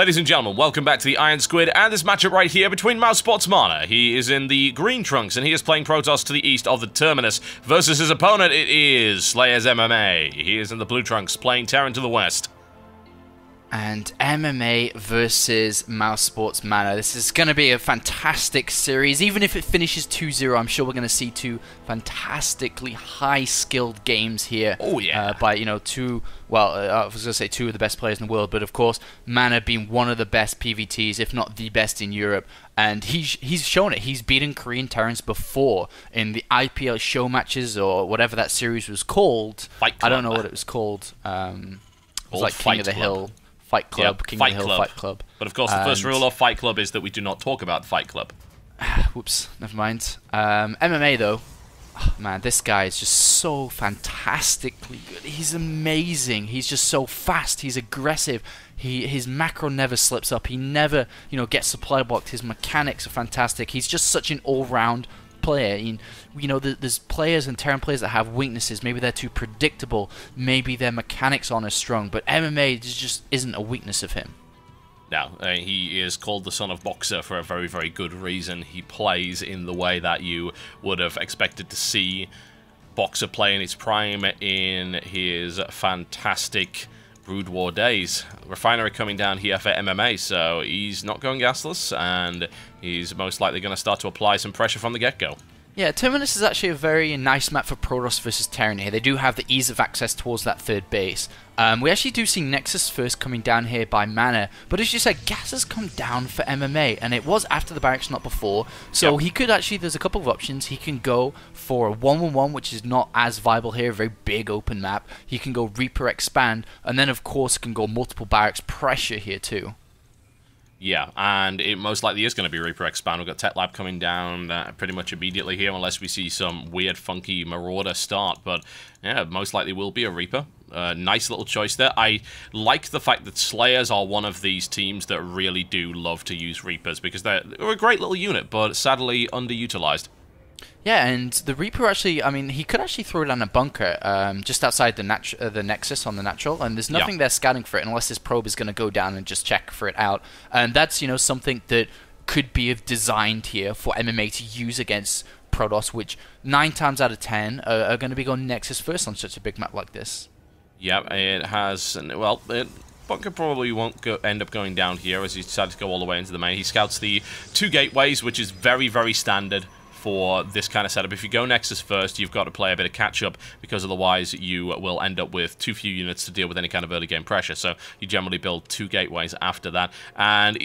Ladies and gentlemen, welcome back to the IronSquid and this matchup right here between MaNa. He is in the green trunks and he is playing Protoss to the east of the Terminus versus his opponent. It is Slayers MMA. He is in the blue trunks playing Terran to the west. And MMA versus MaNa. This is going to be a fantastic series. Even if it finishes 2-0, I'm sure we're going to see two fantastically high-skilled games here. Oh, yeah. By, I was going to say two of the best players in the world, but of course, MaNa being one of the best PVTs, if not the best in Europe. And he's shown it. He's beaten Korean Terrans before in the IPL show matches or whatever that series was called. Fight Club. I don't know what it was called. It was like Fight King of the Club. Hill. Fight Club, yep, King of the Hill, Fight Club. But of course, the first rule of Fight Club is that we do not talk about Fight Club. Whoops, never mind. MMA though, oh, man, this guy is just so fantastically good. He's amazing. He's just so fast. He's aggressive. His macro never slips up. He never, gets supply blocked. His mechanics are fantastic. He's just such an all-round player. There's players and Terran players that have weaknesses. Maybe they're too predictable. Maybe their mechanics aren't as strong. But MMA just isn't a weakness of him. Now, he is called the son of Boxer for a very, very good reason. He plays in the way that you would have expected to see Boxer play in its prime in his fantastic Brood War days. Refinery coming down here for MMA, so he's not going gasless, and he's most likely going to start to apply some pressure from the get-go. Yeah, Terminus is actually a very nice map for Protoss versus Terran here. They do have the ease of access towards that third base. We actually do see Nexus first coming down here by MaNa, but as you said, gas has come down for MMA, and it was after the barracks, not before. So he could actually, there's a couple of options. He can go for a 1-1-1, which is not as viable here, a very big open map. He can go Reaper Expand, and then of course can go multiple barracks pressure here too. Yeah, and it most likely is going to be Reaper Expand. We've got Tech Lab coming down pretty much immediately here, unless we see some weird, funky Marauder start. But yeah, most likely will be a Reaper. Nice little choice there. I like the fact that Slayers are one of these teams that really do love to use Reapers, because they're a great little unit, but sadly underutilized. Yeah, and the Reaper actually, he could actually throw down a bunker just outside the Nexus on the natural, and there's nothing there scouting for it unless this probe is going to go down and just check for it out. And that's, something that could be designed here for MMA to use against Protoss, which 9 times out of 10 are going to be going Nexus first on such a big map like this. Yeah, it has, well, bunker probably won't end up going down here as he decided to go all the way into the main. He scouts the 2 gateways, which is very, very standard for this kind of setup. If you go Nexus first, you've got to play a bit of catch-up, because otherwise you will end up with too few units to deal with any kind of early game pressure. So you generally build 2 gateways after that. And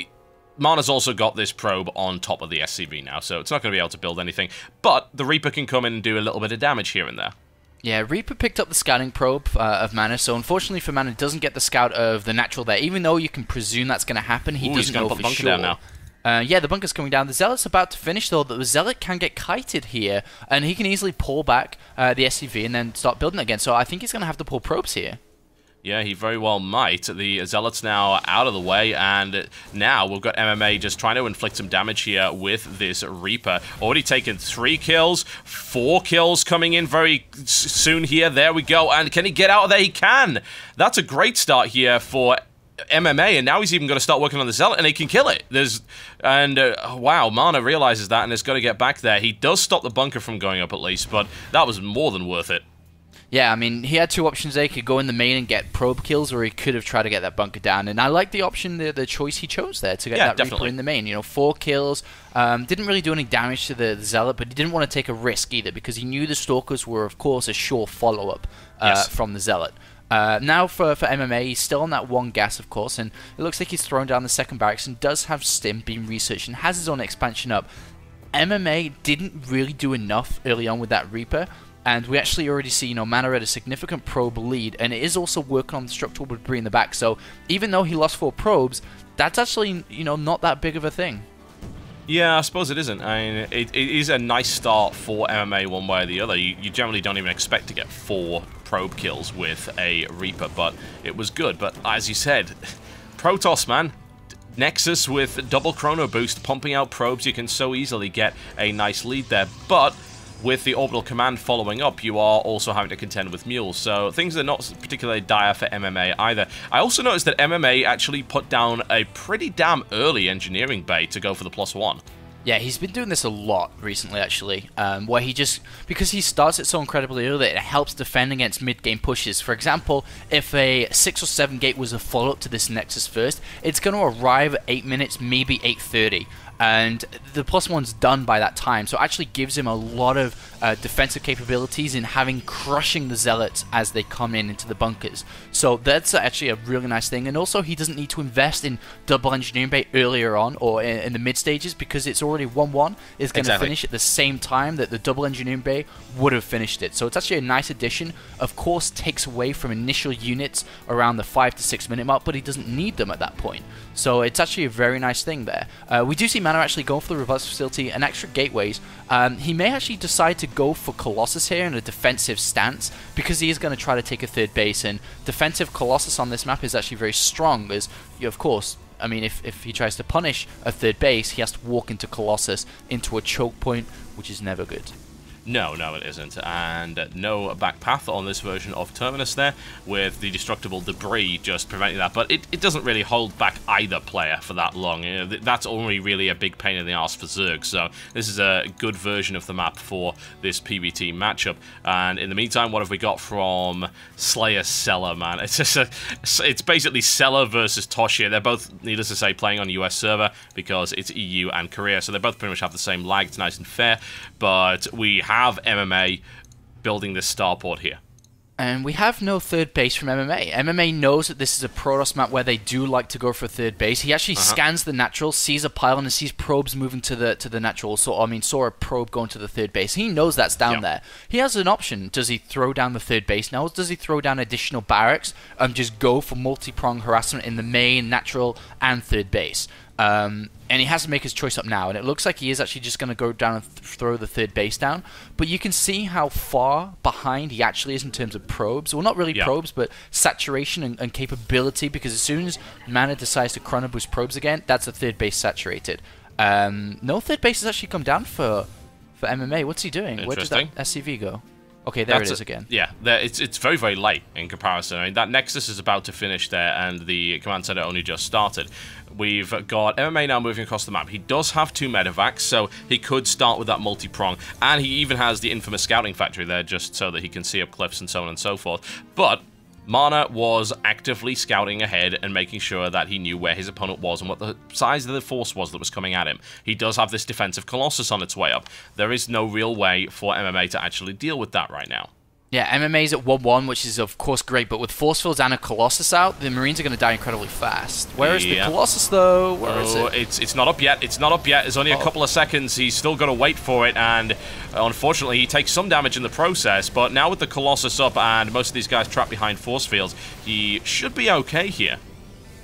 MaNa's also got this probe on top of the SCV now, so it's not going to be able to build anything. But the Reaper can come in and do a little bit of damage here and there. Yeah, Reaper picked up the scouting probe of MaNa, so unfortunately for MaNa, doesn't get the scout of the natural there. Even though you can presume that's going to happen, he doesn't know for sure. He's going to put the bunker down now. Yeah, the bunker's coming down. The Zealot's about to finish, though. The Zealot can get kited here, and he can easily pull back the SCV and then start building again. So I think he's going to have to pull probes here. Yeah, he very well might. The Zealot's now out of the way, and now we've got MMA just trying to inflict some damage here with this Reaper. Already taken 3 kills, 4 kills coming in very soon here. There we go, and can he get out of there? He can! That's a great start here for MMA, and now he's even going to start working on the Zealot, and he can kill it. Wow, MaNa realizes that and has got to get back there. He does stop the bunker from going up at least, but that was more than worth it. Yeah, he had 2 options there. He could go in the main and get probe kills, or he could have tried to get that bunker down. And I like the option, the choice he chose there to get that Reaper in the main. 4 kills, didn't really do any damage to the Zealot, but he didn't want to take a risk either, because he knew the Stalkers were, of course, a sure follow-up from the Zealot. Now for MMA, he's still on that 1 gas, of course, and it looks like he's thrown down the second barracks and does have Stim being researched and has his own expansion up. MMA didn't really do enough early on with that Reaper, and we actually already see, MaNa had a significant probe lead, and it is also working on the structural debris in the back, so even though he lost 4 probes, that's actually, not that big of a thing. Yeah, I suppose it isn't. It is a nice start for MMA one way or the other. You generally don't even expect to get 4 probe kills with a Reaper, but it was good. But as you said, Protoss, man. Nexus with double chrono boost, pumping out probes, you can so easily get a nice lead there. But with the Orbital Command following up, you are also having to contend with mules, so things are not particularly dire for MMA either. I also noticed that MMA actually put down a pretty damn early engineering bay to go for the +1. Yeah, he's been doing this a lot recently, actually, where he just, because he starts it so incredibly early, it helps defend against mid-game pushes. For example, if a 6 or 7 gate was a follow-up to this Nexus first, it's going to arrive at 8 minutes, maybe 8:30. And the +1's done by that time, so it actually gives him a lot of defensive capabilities in crushing the Zealots as they come into the bunkers. So that's actually a really nice thing, and also he doesn't need to invest in double engineering bay earlier on or in the mid stages, because it's already 1-1. It's going to finish at the same time that the double engineering bay would have finished it. So it's actually a nice addition. Of course, takes away from initial units around the 5 to 6 minute mark, but he doesn't need them at that point. So it's actually a very nice thing there. We do see MaNa actually go for the robust facility and extra gateways. He may actually decide to go for Colossus here in a defensive stance, because he is going to try to take a third base, and defensive Colossus on this map is actually very strong, as of course, I mean, if he tries to punish a third base, he has to walk into Colossus into a choke point, which is never good. No, it isn't, and no back path on this version of Terminus there, with the destructible debris just preventing that, but it doesn't really hold back either player for that long. You know, that's only really a big pain in the arse for Zerg, so this is a good version of the map for this PvT matchup. And in the meantime, what have we got from Slayer Seller, man? It's just it's basically Seller versus Tosh here. They're both, needless to say, playing on a US server, because it's EU and Korea, so they both pretty much have the same lag. It's nice and fair, but we have MMA building this starport here. And we have no third base from MMA. MMA knows that this is a Protoss map where they do like to go for a third base. He actually scans the natural, sees a pylon, and sees probes moving to the natural. So, I mean, saw a probe going to the third base. He knows that's down there. He has an option. Does he throw down the third base now, or does he throw down additional barracks and just go for multi-prong harassment in the main, natural, and third base? And he has to make his choice up now, and it looks like he is actually just going to go down and throw the third base down. But you can see how far behind he actually is in terms of probes. Well, not really probes, but saturation and capability, because as soon as MaNa decides to chrono boost probes again, that's a third base saturated. No third base has actually come down for MMA. What's he doing? Where did that SCV go? Okay, there it is again. Yeah, it's very, very late in comparison. I mean, that Nexus is about to finish there, and the command center only just started. We've got MMA now moving across the map. He does have 2 medevacs, so he could start with that multi-prong, and he even has the infamous scouting factory there, just so that he can see up cliffs and so on and so forth. But MaNa was actively scouting ahead and making sure that he knew where his opponent was and what the size of the force was that was coming at him. He does have this defensive Colossus on its way up. There is no real way for MMA to actually deal with that right now. Yeah, MMA's at 1-1, which is of course great, but with force fields and a Colossus out, the Marines are going to die incredibly fast. Where is the Colossus, though? Where is it? It's not up yet. It's not up yet. There's only a couple of seconds. He's still got to wait for it, and unfortunately, he takes some damage in the process. But now with the Colossus up and most of these guys trapped behind force fields, he should be okay here.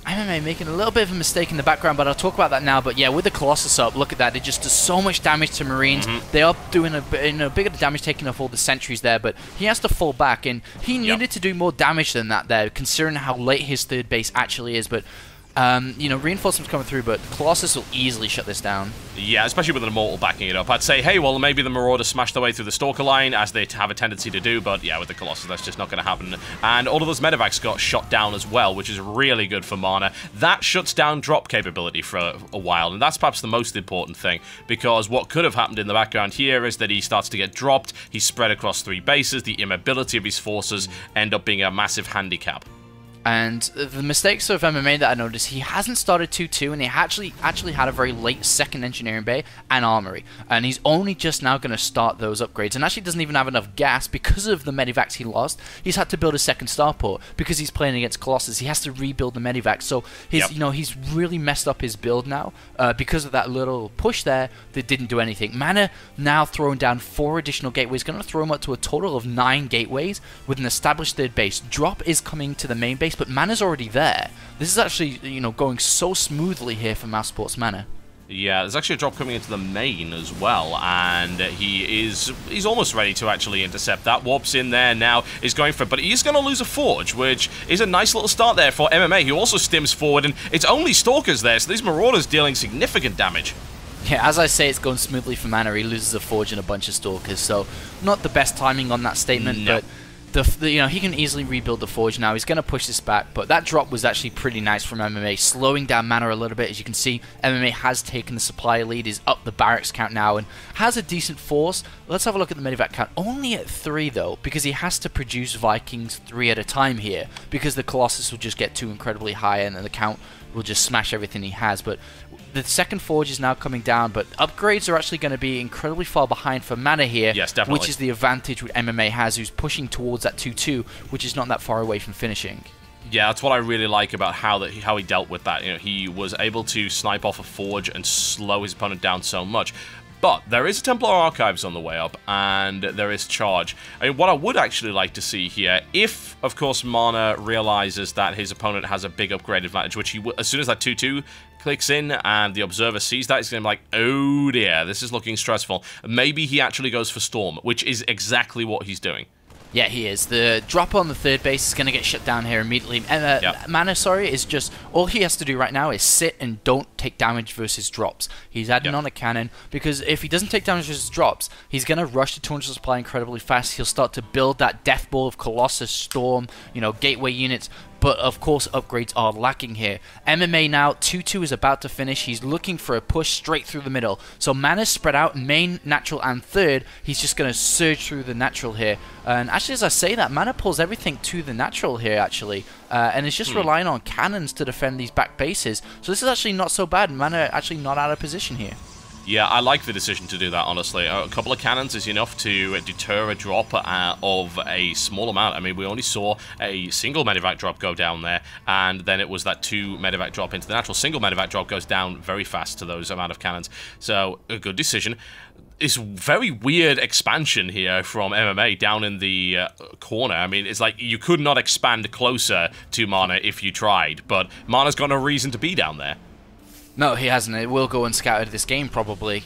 MMA making a little bit of a mistake in the background, but I'll talk about that now. But yeah, with the Colossus up, look at that. It just does so much damage to Marines. They are doing a bigger damage, taking off all the sentries there, but he has to fall back, and he needed to do more damage than that there, considering how late his third base actually is. But you know, reinforcements coming through, but Colossus will easily shut this down. Yeah, especially with an Immortal backing it up. I'd say, hey, well, maybe the Marauders smash their way through the Stalker line, as they have a tendency to do, but yeah, with the Colossus, that's just not going to happen. And all of those medevacs got shot down as well, which is really good for MaNa. That shuts down drop capability for a while, and that's perhaps the most important thing, because what could have happened in the background here is that he starts to get dropped, he's spread across 3 bases, the immobility of his forces end up being a massive handicap. And the mistakes of MMA that I noticed, he hasn't started 2-2, and he actually had a very late second engineering bay and armory. And he's only just now going to start those upgrades, and actually doesn't even have enough gas because of the medivacs he lost. He's had to build a second starport because he's playing against Colossus. He has to rebuild the medivacs, so his, you know, he's really messed up his build now because of that little push there that didn't do anything. MaNa now throwing down 4 additional gateways, going to throw him up to a total of 9 gateways with an established third base. Drop is coming to the main base, but MaNa's already there. This is actually, you know, going so smoothly here for Mousesports MaNa. Yeah, there's actually a drop coming into the main as well, and he's almost ready to actually intercept that. Warps in there now, is going for it, but he's going to lose a Forge, which is a nice little start there for MMA, who also stims forward, and it's only Stalkers there, so these Marauders dealing significant damage. Yeah, as I say, it's going smoothly for MaNa. He loses a Forge and a bunch of Stalkers, so not the best timing on that statement, but you know, he can easily rebuild the Forge now. He's going to push this back, but that drop was actually pretty nice from MMA, slowing down MaNa a little bit. As you can see, MMA has taken the supply lead, is up the barracks count now, and has a decent force. Let's have a look at the medevac count. Only at 3, though, because he has to produce Vikings 3 at a time here, because the Colossus will just get too incredibly high, and then the count will just smash everything he has. But the second Forge is now coming down, but upgrades are actually going to be incredibly far behind for MaNa here. Yes, definitely. Which is the advantage which MMA has, who's pushing towards that 2-2, which is not that far away from finishing. Yeah, that's what I really like about how he dealt with that. You know, he was able to snipe off a Forge and slow his opponent down so much. But there is Templar Archives on the way up, and there is Charge. I mean, what I would actually like to see here, if, of course, MaNa realizes that his opponent has a big upgrade advantage, which he as soon as that 2-2 clicks in and the Observer sees that, he's going to be like, oh dear, this is looking stressful. Maybe he actually goes for Storm, which is exactly what he's doing. Yeah, he is. The drop on the third base is going to get shut down here immediately. MaNa, is just... All he has to do right now is sit and don't take damage versus drops. He's adding on a cannon, because if he doesn't take damage versus drops, he's going to rush the 200 supply incredibly fast. He'll start to build that Death Ball of Colossus, Storm, you know, Gateway units. But, of course, upgrades are lacking here. MMA now, 2-2 is about to finish. He's looking for a push straight through the middle. So MaNa's spread out, main, natural, and third. He's just going to surge through the natural here. And actually, as I say that, MaNa pulls everything to the natural here, actually. And is just relying on cannons to defend these back bases. So this is actually not so bad. MaNa actually not out of position here. Yeah, I like the decision to do that, honestly. A couple of cannons is enough to deter a drop of a small amount. I mean, we only saw a single medevac drop go down there, and then it was that 2 medevac drop into the natural. Single medevac drop goes down very fast to those amount of cannons. So, a good decision. This very weird expansion here from MMA down in the corner. I mean, it's like you could not expand closer to MaNa if you tried, but MaNa's got no reason to be down there. No, he hasn't. It will go unscouted this game, probably.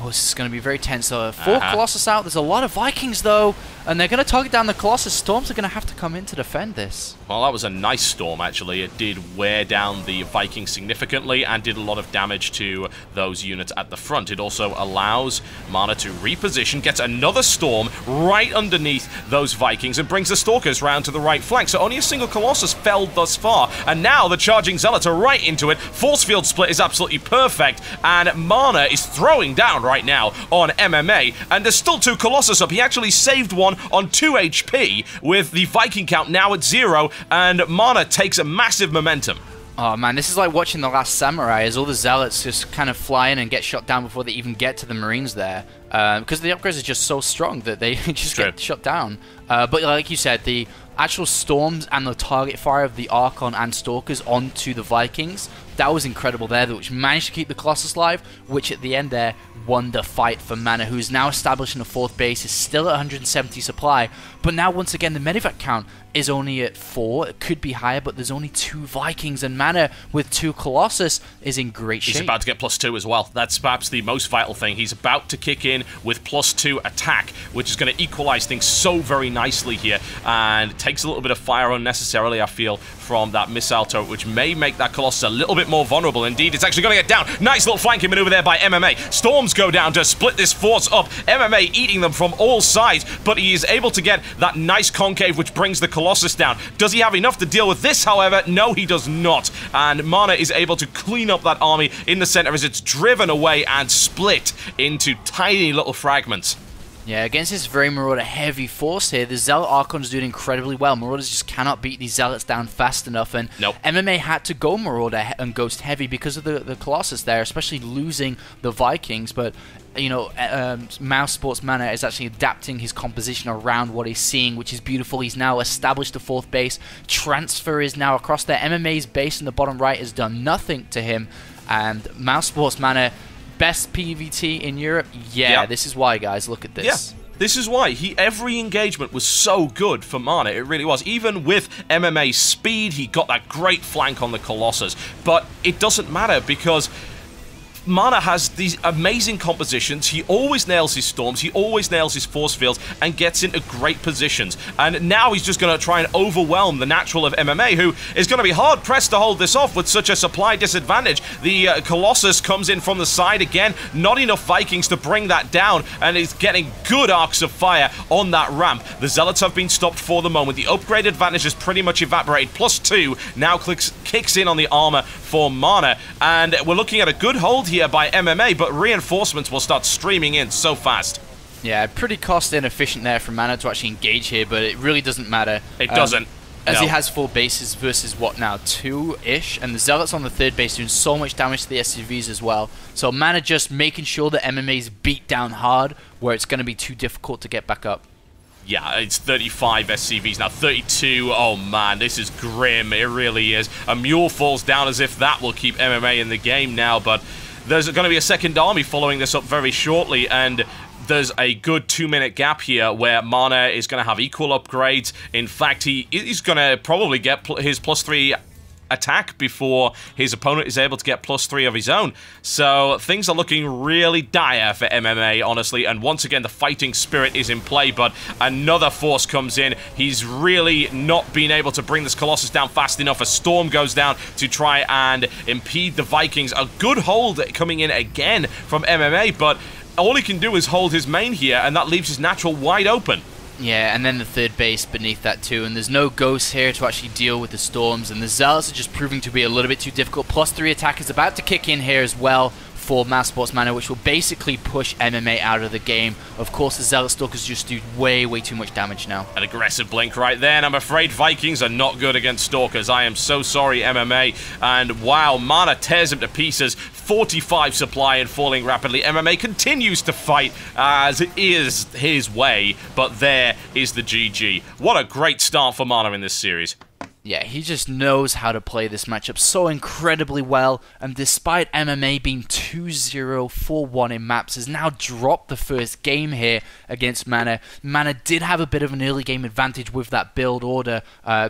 This is going to be very tense. So 4 Colossus out. There's a lot of Vikings, though, and they're going to target down the Colossus. Storms are going to have to come in to defend this. Well, that was a nice Storm, actually. It did wear down the Vikings significantly and did a lot of damage to those units at the front. It also allows MaNa to reposition, gets another Storm right underneath those Vikings, and brings the Stalkers round to the right flank. So only a single Colossus fell thus far, and now the charging Zealots are right into it. Force field split is absolutely perfect, and MaNa is throwing down right now on MMA, and there's still 2 Colossus up. He actually saved one on 2 HP with the Viking count now at 0, and MaNa takes a massive momentum. Oh man, this is like watching The Last Samurai as all the Zealots just kind of fly in and get shot down before they even get to the Marines there. Because the upgrades are just so strong that they just get shut down. But like you said, the actual Storms and the target fire of the Archon and Stalkers onto the Vikings, that was incredible there, which managed to keep the Colossus alive, which at the end there won the fight for MaNa, who's now establishing a 4th base, is still at 170 supply, but now once again the medevac count is only at 4. It could be higher, but there's only 2 Vikings, and MaNa with 2 Colossus is in great shape. He's about to get +2 as well. That's perhaps the most vital thing. He's about to kick in with +2 attack, which is going to equalize things so very nicely here, and takes a little bit of fire unnecessarily, I feel, from that missile turret, which may make that Colossus a little bit more vulnerable. Indeed, it's actually going to get down. Nice little flanking maneuver there by MMA. Storms go down to split this force up. MMA eating them from all sides, but he is able to get that nice concave, which brings the Colossus down. Does he have enough to deal with this, however? No, he does not. And MaNa is able to clean up that army in the center as it's driven away and split into tiny little fragments. Yeah, against this very Marauder heavy force here, the Zealot Archon's doing incredibly well. Marauders just cannot beat these Zealots down fast enough, and MMA had to go Marauder and Ghost heavy because of the Colossus there, especially losing the Vikings, but you know, Mouse Sports MaNa is actually adapting his composition around what he's seeing, which is beautiful. He's now established the 4th base. Transfer is now across there. MMA's base in the bottom right has done nothing to him, and Mouse Sports MaNa, best PvT in Europe. Yeah, this is why, guys. Look at this. Yeah. This is why every engagement was so good for MaNa. It really was. Even with MMA's speed, he got that great flank on the Colossus. But it doesn't matter because MaNa has these amazing compositions. He always nails his storms, he always nails his force fields, and gets into great positions. And now he's just going to try and overwhelm the natural of MMA, who is going to be hard-pressed to hold this off with such a supply disadvantage. The Colossus comes in from the side again, not enough Vikings to bring that down, and is getting good arcs of fire on that ramp. The Zealots have been stopped for the moment. The upgrade advantage is pretty much evaporated. +2 now kicks in on the armor for MaNa, and we're looking at a good hold here by MMA, but reinforcements will start streaming in so fast. Yeah, pretty cost inefficient there for MaNa to actually engage here, but it really doesn't matter. It doesn't. As he has 4 bases versus, what now, 2-ish? And the Zealots on the 3rd base doing so much damage to the SCVs as well. So MaNa just making sure that MMA's beat down hard, where it's going to be too difficult to get back up. Yeah, it's 35 SCVs now, 32. Oh man, this is grim. It really is. A mule falls down as if that will keep MMA in the game now, but there's going to be a second army following this up very shortly, and there's a good 2-minute gap here where MaNa is going to have equal upgrades. In fact, he's going to probably get his +3 attack before his opponent is able to get +3 of his own. So things are looking really dire for MMA, honestly, and once again the fighting spirit is in play, but another force comes in. He's really not been able to bring this Colossus down fast enough. A storm goes down to try and impede the Vikings. A good hold coming in again from MMA, but all he can do is hold his main here, and that leaves his natural wide open. Yeah, and then the 3rd base beneath that too, and there's no ghosts here to actually deal with the storms, and the Zealots are just proving to be a little bit too difficult. +3 attack is about to kick in here as well for Mastsports MaNa, which will basically push MMA out of the game. Of course, the Zealot Stalkers just do way too much damage now. An aggressive blink right there, and I'm afraid Vikings are not good against Stalkers. I am so sorry, MMA. And wow, MaNa tears him to pieces. 45 supply and falling rapidly. MMA continues to fight as it is his way, but there is the GG. What a great start for MaNa in this series. Yeah, he just knows how to play this matchup so incredibly well, and despite MMA being 2-0, 4-1 in maps, has now dropped the first game here against MaNa. MaNa did have a bit of an early game advantage with that build order,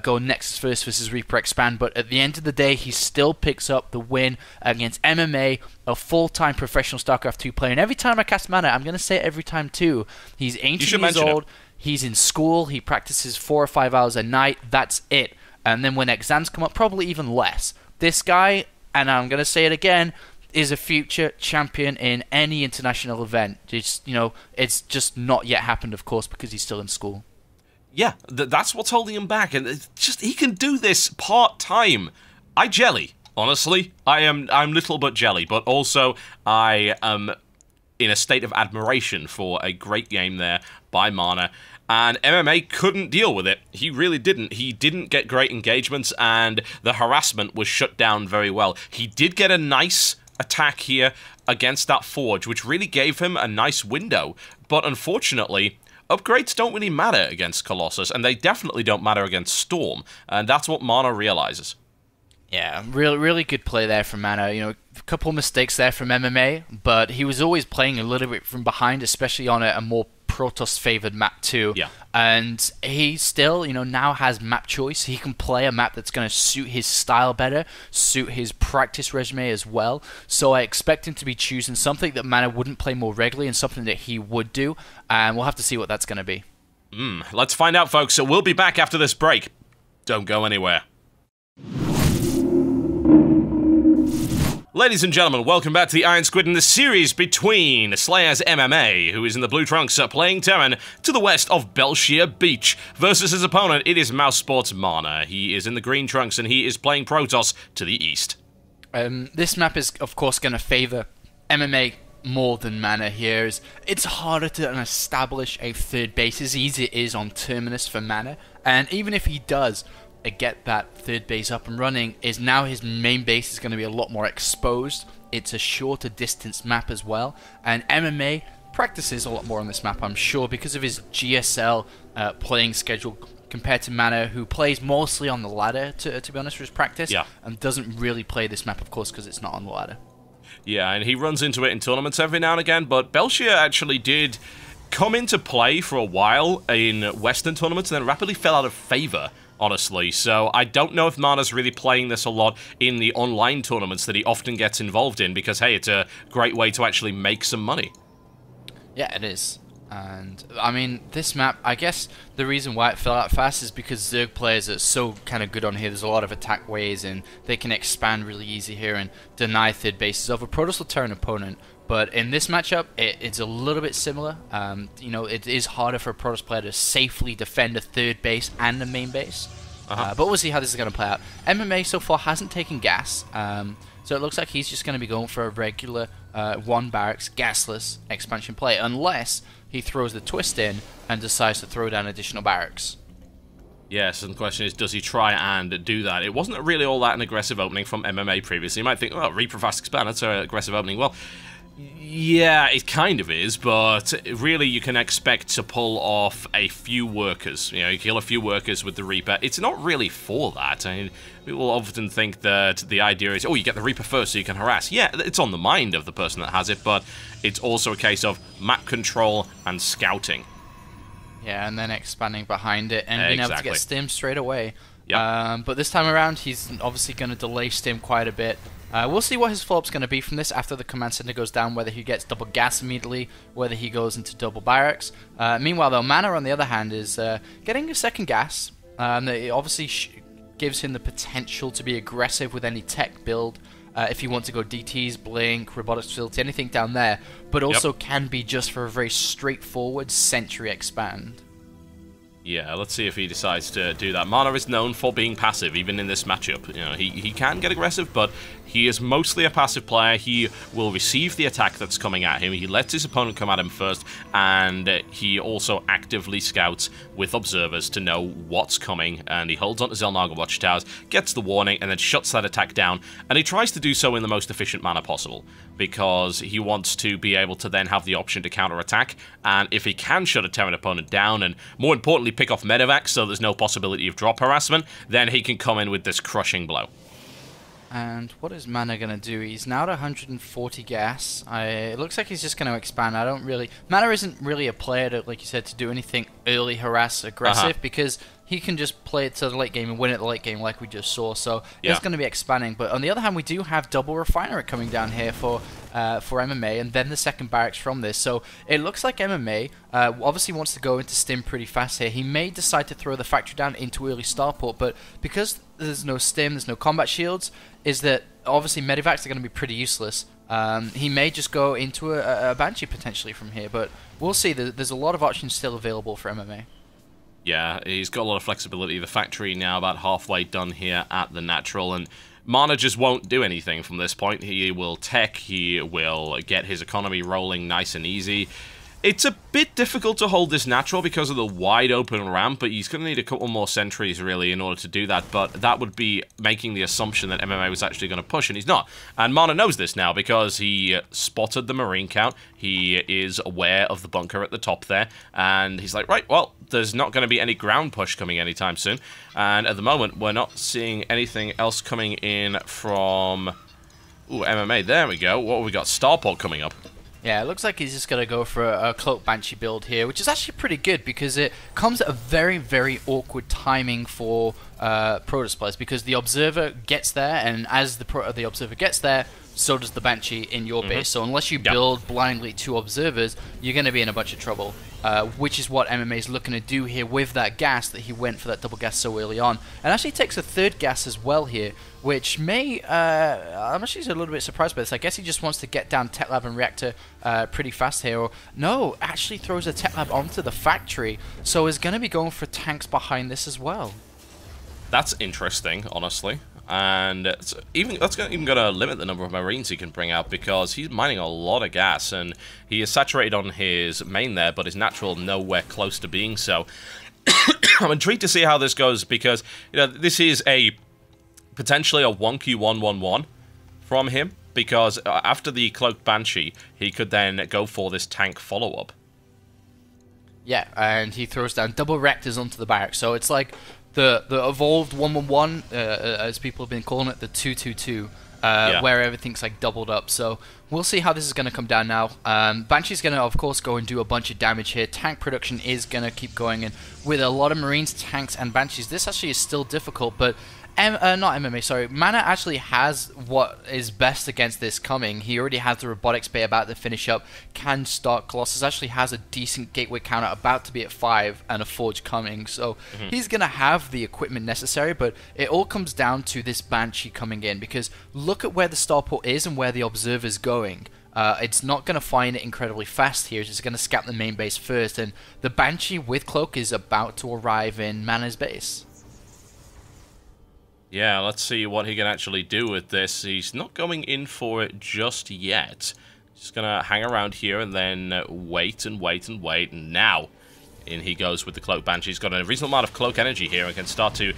going Nexus first versus Reaper Expand, but at the end of the day, he still picks up the win against MMA, a full-time professional StarCraft 2 player, and every time I cast MaNa, I'm going to say it every time too, he's 18 years old, he's in school, he practices 4 or 5 hours a night, that's it. And then when exams come up, probably even less. This guy, and I'm going to say it again, is a future champion in any international event. Just, you know, it's just not yet happened, of course, because he's still in school. Yeah, that's what's holding him back, and it's just he can do this part-time. I jelly, honestly. I'm little but jelly, but also I am in a state of admiration for a great game there by MaNa. And MMA couldn't deal with it. He really didn't. He didn't get great engagements, and the harassment was shut down very well. He did get a nice attack here against that Forge, which really gave him a nice window. But unfortunately, upgrades don't really matter against Colossus, and they definitely don't matter against Storm. And that's what MaNa realizes. Yeah, really good play there from MaNa. You know, a couple mistakes there from MMA, but he was always playing a little bit from behind, especially on a more Protoss-favored map too. Yeah. And he still, you know, now has map choice. He can play a map that's going to suit his style better, suit his practice resume as well. So I expect him to be choosing something that MaNa wouldn't play more regularly and something that he would do. And we'll have to see what that's going to be. Let's find out, folks. So we'll be back after this break. Don't go anywhere. Ladies and gentlemen, welcome back to the IronSquid in the series between Slayer's MMA, who is in the blue trunks playing Terran, to the west of Belshire Beach, versus his opponent, it is Mousesports MaNa. He is in the green trunks and he is playing Protoss to the east. This map is, of course, going to favor MMA more than MaNa here. It's harder to establish a third base as easy it is on Terminus for MaNa, and even if he does get that third base up and running, is now his main base is going to be a lot more exposed. It's a shorter distance map as well, and MMA practices a lot more on this map, I'm sure, because of his GSL playing schedule compared to MaNa, who plays mostly on the ladder, to be honest, for his practice, and doesn't really play this map, of course, because it's not on the ladder. Yeah, and he runs into it in tournaments every now and again, but Belshire actually did come into play for a while in Western tournaments and then rapidly fell out of favor honestly. So I don't know if MaNa's really playing this a lot in the online tournaments that he often gets involved in, because, hey, it's a great way to actually make some money. Yeah, it is. And, I mean, this map, I guess the reason why it fell out fast is because Zerg players are so kind of good on here. There's a lot of attack ways, and they can expand really easy here and deny third bases of a Protoss will tear an opponent. But in this matchup, it's a little bit similar. You know, it is harder for a Protoss player to safely defend a third base and a main base. But we'll see how this is going to play out. MMA so far hasn't taken gas, so it looks like he's just going to be going for a regular 1 barracks, gasless expansion play, unless he throws the twist in and decides to throw down additional barracks. Yes, and the question is, does he try and do that? It wasn't really all that an aggressive opening from MMA previously. You might think, oh, Reaper Fast Expand, that's an aggressive opening. Well, yeah, it kind of is, but really you can expect to pull off a few workers. You know, you kill a few workers with the Reaper. It's not really for that. I mean, people often think that the idea is, oh, you get the Reaper first so you can harass. Yeah, it's on the mind of the person that has it, but it's also a case of map control and scouting. Yeah, and then expanding behind it and being able to get Stim straight away. Yep. But this time around, he's obviously going to delay Stim quite a bit. We'll see what his follow-up's going to be from this after the command center goes down, whether he gets double gas immediately, whether he goes into double barracks. Meanwhile, though, MaNa, on the other hand, is getting a second gas. It obviously gives him the potential to be aggressive with any tech build, if you want to go DTs, Blink, Robotics Facility, anything down there, but also can be just for a very straightforward Sentry expand. Yeah, let's see if he decides to do that. MaNa is known for being passive, even in this matchup. You know, he can get aggressive, but he is mostly a passive player. He will receive the attack that's coming at him. He lets his opponent come at him first, and he also actively scouts with observers to know what's coming, and he holds on to Xel'Naga Watchtowers, gets the warning, and then shuts that attack down, and he tries to do so in the most efficient manner possible, because he wants to be able to then have the option to counterattack, and if he can shut a Terran opponent down, and more importantly, pick off medevacs so there's no possibility of drop harassment, then he can come in with this crushing blow. And what is MaNa going to do? He's now at 140 gas. It looks like he's just going to expand. MaNa isn't really a player to, like you said, to do anything early harass aggressive, because he can just play it to the late game and win at the late game like we just saw. So he's going to be expanding. But on the other hand, we do have double refinery coming down here for MMA, and then the second barracks from this. So it looks like MMA obviously wants to go into Stim pretty fast here. He may decide to throw the factory down into early starport, but because there's no Stim, there's no combat shields, is that obviously medevacs are going to be pretty useless. He may just go into a Banshee potentially from here, but we'll see. There's a lot of options still available for MMA. Yeah, he's got a lot of flexibility. The factory now about halfway done here at the natural, and MaNa just won't do anything from this point. He will tech, he will get his economy rolling nice and easy. It's a bit difficult to hold this natural because of the wide open ramp, but he's going to need a couple more sentries, really, in order to do that, but that would be making the assumption that MMA was actually going to push, and he's not. And MaNa knows this now because he spotted the Marine count, he is aware of the bunker at the top there, and he's like, right, well, there's not going to be any ground push coming anytime soon, and at the moment, we're not seeing anything else coming in from... Ooh, MMA, there we go. What have we got? Starport coming up. Yeah, it looks like he's just going to go for a Cloak Banshee build here, which is actually pretty good because it comes at a very, very awkward timing for Protoss players, because the Observer gets there, and as the Observer gets there, so does the Banshee in your base. So unless you build blindly 2 Observers, you're going to be in a bunch of trouble, which is what MMA is looking to do here with that gas that he went for that double gas so early on. And actually takes a third gas as well here, which may... I'm actually a little bit surprised by this. I guess he just wants to get down Tech Lab and Reactor pretty fast here. Or no, actually throws a Tech Lab onto the factory, so is going to be going for tanks behind this as well. That's interesting, honestly. And that's even going to limit the number of Marines he can bring out, because he's mining a lot of gas, and he is saturated on his main there, but his natural nowhere close to being so. I'm intrigued to see how this goes, because this is potentially a 1Q111 from him, because after the Cloaked Banshee, he could then go for this tank follow-up. Yeah, and he throws down double reactors onto the barracks, so it's like the evolved 111, as people have been calling it, the 222, where everything's like doubled up. So we'll see how this is going to come down now. Banshee's going to, of course, go and do a bunch of damage here. Tank production is going to keep going, and with a lot of Marines, tanks, and Banshees, this actually is still difficult, but not MMA, sorry. MaNa actually has what is best against this coming. He already has the Robotics Bay about to finish up, can start. Colossus actually has a decent gateway counter about to be at 5 and a Forge coming, so he's going to have the equipment necessary, but it all comes down to this Banshee coming in, because look at where the starport is and where the Observer's going. It's not going to find it incredibly fast here, it's just going to scout the main base first, and the Banshee with Cloak is about to arrive in MaNa's base. Yeah, let's see what he can actually do with this. He's not going in for it just yet. Just going to hang around here and then wait and wait and wait. And now, in he goes with the Cloak Banshee. He's got a reasonable amount of Cloak energy here and can start to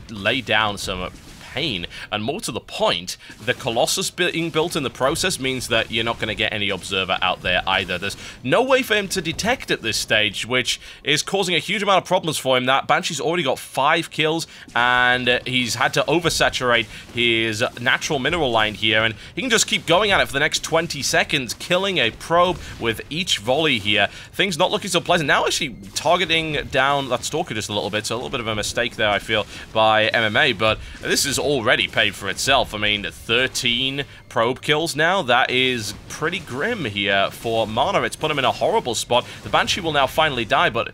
lay down some pain. And more to the point, the Colossus being built in the process means that you're not going to get any Observer out there either. There's no way for him to detect at this stage, which is causing a huge amount of problems for him. That Banshee's already got 5 kills, and he's had to oversaturate his natural mineral line here, and he can just keep going at it for the next 20 seconds, killing a probe with each volley here. Things not looking so pleasant. Now actually targeting down that Stalker just a little bit, so a little bit of a mistake there, I feel, by MMA, but this is already paid for itself. I mean, 13 probe kills now. That is pretty grim here for MaNa. It's put him in a horrible spot. The Banshee will now finally die, but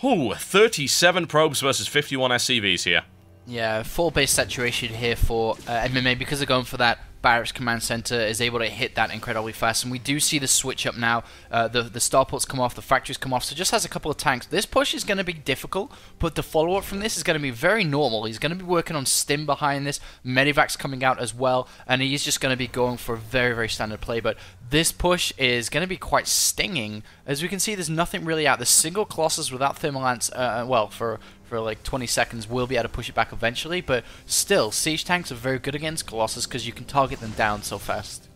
37 probes versus 51 SCVs here. Yeah, full base saturation here for MMA, because they're going for that Barracks Command Center, is able to hit that incredibly fast, and we do see the switch up now. The starports come off, the factories come off, so just has a couple of tanks. This push is going to be difficult, but the follow-up from this is going to be very normal. He's going to be working on Stim behind this, Medivac's coming out as well, and he's just going to be going for a very, very standard play, but this push is going to be quite stinging. As we can see, there's nothing really out. The single Colossus without Thermal Lance, well, for like 20 seconds, we'll be able to push it back eventually, but still, siege tanks are very good against Colossus because you can target them down so fast.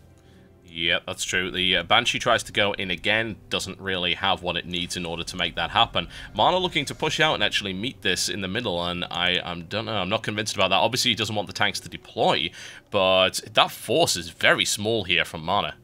Yeah, that's true. The Banshee tries to go in again, doesn't really have what it needs in order to make that happen. MaNa looking to push out and actually meet this in the middle, and I don't know, I'm not convinced about that. Obviously, he doesn't want the tanks to deploy, but that force is very small here from MaNa.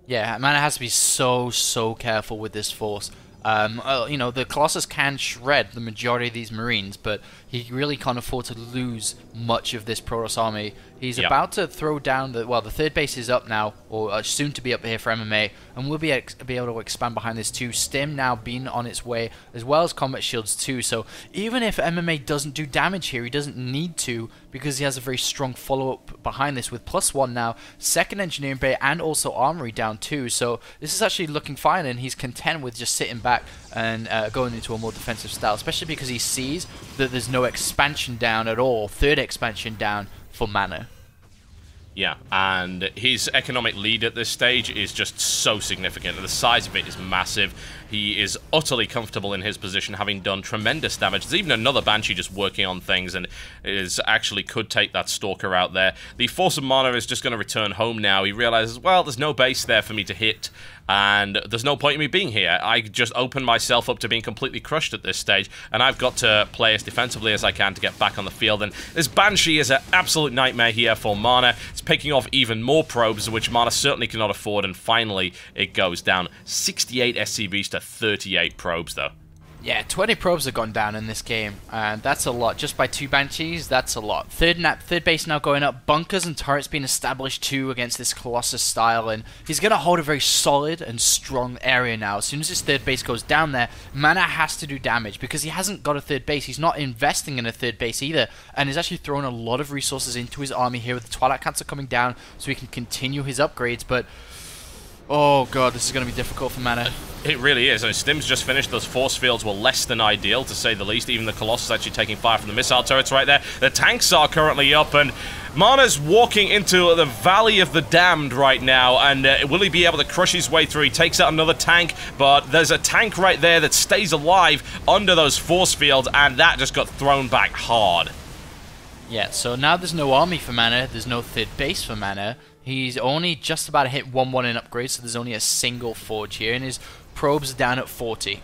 Yeah, MaNa has to be so careful with this force. You know, the Colossus can shred the majority of these Marines, but he really can't afford to lose much of this Protoss army. He's about to throw down the, well, the third base is up now, or soon to be up here for MMA, and we'll be able to expand behind this too. Stim now being on its way, as well as combat shields too, so even if MMA doesn't do damage here, he doesn't need to, because he has a very strong follow-up behind this with +1 now, second engineering bay, and also armory down too, so this is actually looking fine, and he's content with just sitting back and going into a more defensive style, especially because he sees that there's no expansion down at all, third expansion down for MaNa. Yeah, and his economic lead at this stage is just so significant. The size of it is massive. He is utterly comfortable in his position, having done tremendous damage. There's even another Banshee just working on things, and actually could take that Stalker out there. The Force of MaNa is just going to return home now. He realizes, well, there's no base there for me to hit, and there's no point in me being here. I just opened myself up to being completely crushed at this stage, and I've got to play as defensively as I can to get back on the field. And this Banshee is an absolute nightmare here for MaNa. It's picking off even more probes, which MaNa certainly cannot afford, and finally it goes down. 68 SCVs to 38 probes, though. Yeah, 20 probes have gone down in this game, and that's a lot. Just by 2 Banshees, that's a lot. Third base now going up. Bunkers and turrets being established too against this Colossus style, and he's going to hold a very solid and strong area now. As soon as his third base goes down there, MaNa has to do damage, because he hasn't got a third base. He's not investing in a third base either, and he's actually throwing a lot of resources into his army here with the Twilight Cancer coming down so he can continue his upgrades, but oh god, this is going to be difficult for MaNa. It really is. I mean, Stim's just finished. Those force fields were less than ideal, to say the least. Even the Colossus actually taking fire from the missile turrets right there. The tanks are currently up, and MaNa's walking into the Valley of the Damned right now, and will he be able to crush his way through? He takes out another tank, but there's a tank right there that stays alive under those force fields, and that just got thrown back hard. Yeah, so now there's no army for MaNa, there's no third base for MaNa. He's only just about to hit 1-1 in upgrades, so there's only a single forge here, and his probes are down at 40,